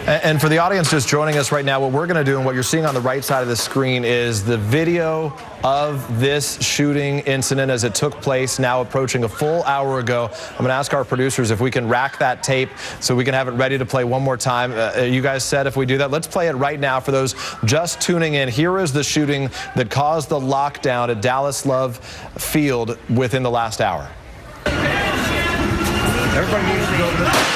And for the audience just joining us right now, what we're going to do and what you're seeing on the right side of the screen is the video of this shooting incident as it took place, now approaching a full hour ago. I'm going to ask our producers if we can rack that tape so we can have it ready to play one more time. You guys said if we do that, let's play it right now for those just tuning in. Here is the shooting that caused the lockdown at Dallas Love Field within the last hour. Everybody needs to go to the...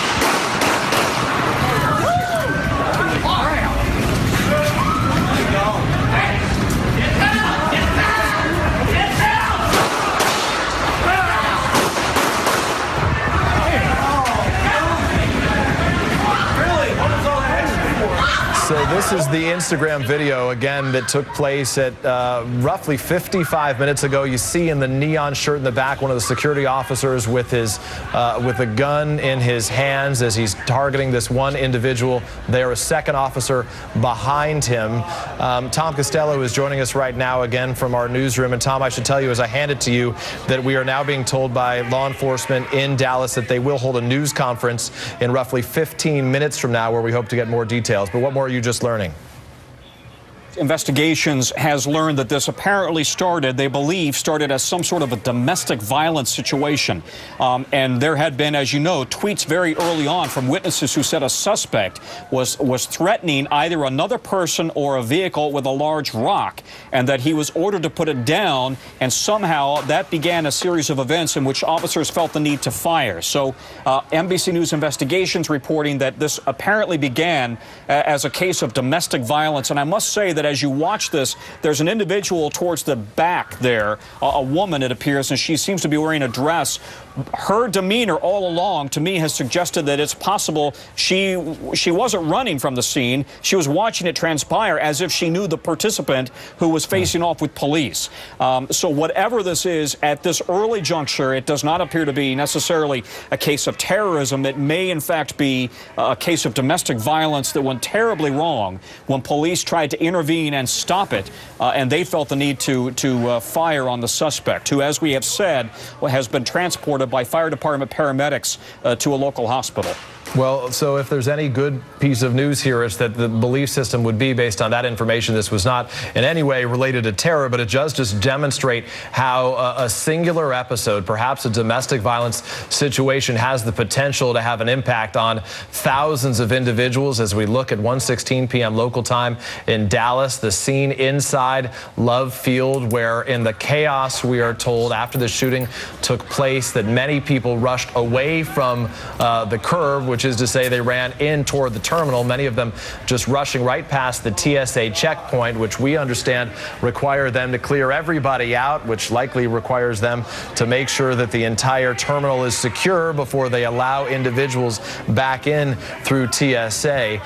So this is the Instagram video, again, that took place at roughly 55 minutes ago. You see in the neon shirt in the back one of the security officers with a gun in his hands as he's targeting this one individual. There, a second officer behind him. Tom Costello is joining us right now again from our newsroom. And Tom, I should tell you as I hand it to you that we are now being told by law enforcement in Dallas that they will hold a news conference in roughly 15 minutes from now where we hope to get more details. But what more are you just learning? Investigations has learned that this apparently started, they believe, started as some sort of a domestic violence situation. And there had been, as you know, tweets very early on from witnesses who said a suspect was threatening either another person or a vehicle with a large rock, and that he was ordered to put it down, and somehow that began a series of events in which officers felt the need to fire. So NBC News Investigations reporting that this apparently began as a case of domestic violence. And I must say that as you watch this, there's an individual towards the back there, a woman it appears, and she seems to be wearing a dress. Her demeanor all along to me has suggested that it's possible she wasn't running from the scene. She was watching it transpire as if she knew the participant who was facing off with police. So whatever this is, at this early juncture, it does not appear to be necessarily a case of terrorism. It may in fact be a case of domestic violence that went terribly wrong when police tried to intervene and stop it, and they felt the need to fire on the suspect, who, as we have said, has been transported by fire department paramedics to a local hospital. Well, so if there's any good piece of news here, it's that the belief system would be, based on that information, this was not in any way related to terror, but it does just demonstrate how a singular episode, perhaps a domestic violence situation, has the potential to have an impact on thousands of individuals. As we look at 1:16 p.m. local time in Dallas, the scene inside Love Field, where in the chaos, we are told, after the shooting took place, that many people rushed away from the curb, which is to say they ran in toward the terminal, many of them just rushing right past the TSA checkpoint, which we understand require them to clear everybody out, which likely requires them to make sure that the entire terminal is secure before they allow individuals back in through TSA.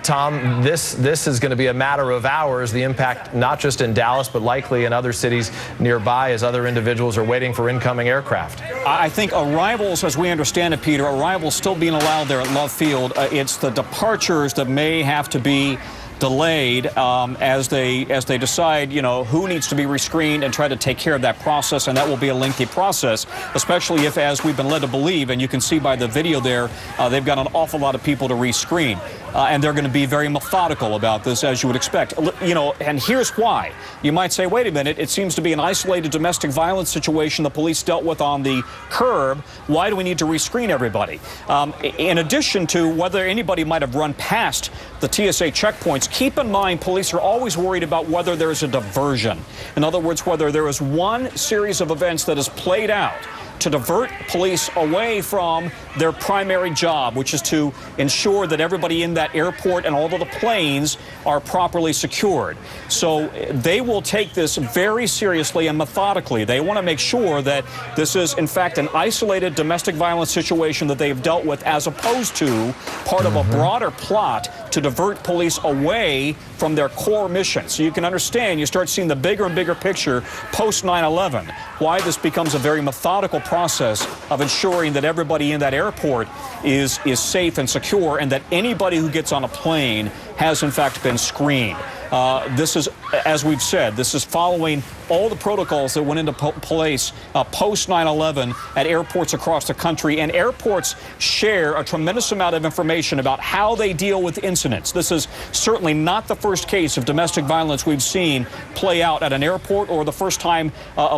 Tom, this is going to be a matter of hours, the impact not just in Dallas, but likely in other cities nearby as other individuals are waiting for incoming aircraft. I think arrivals, as we understand it, Peter, arrivals still being allowed there at Love Field. It's the departures that may have to be delayed as they decide, you know, who needs to be rescreened and try to take care of that process, and that will be a lengthy process, especially if, as we've been led to believe, and you can see by the video there, they've got an awful lot of people to rescreen. And they're going to be very methodical about this, as you would expect. You know, and here's why. You might say, wait a minute, it seems to be an isolated domestic violence situation the police dealt with on the curb. Why do we need to rescreen everybody? In addition to whether anybody might have run past the TSA checkpoints, keep in mind police are always worried about whether there's a diversion. In other words, whether there is one series of events that is played out to divert police away from their primary job, which is to ensure that everybody in that airport and all of the planes are properly secured. So they will take this very seriously and methodically. They want to make sure that this is, in fact, an isolated domestic violence situation that they've dealt with, as opposed to part of a broader plot to divert police away from their core mission. So you can understand, you start seeing the bigger and bigger picture post 9/11, why this becomes a very methodical process of ensuring that everybody in that airport is safe and secure, and that anybody who gets on a plane has in fact been screened. This is as we've said, this is following all the protocols that went into place post 9/11 at airports across the country. And airports share a tremendous amount of information about how they deal with incidents. This is certainly not the first case of domestic violence we've seen play out at an airport, or the first time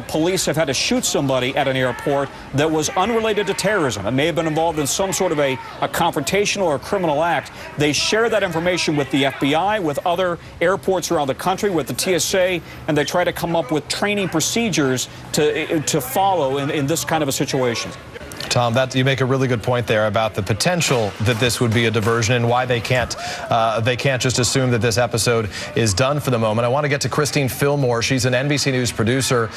police have had to shoot somebody at an airport that was unrelated to terrorism. It may have been involved in some sort of a confrontational or criminal act. They share that information with the FBI, with other airports around the country, with the TSA, and they try to come up with training procedures to follow in this kind of a situation. Tom, you make a really good point there about the potential that this would be a diversion and why they can't just assume that this episode is done for the moment. I want to get to Christine Fillmore. She's an NBC News producer.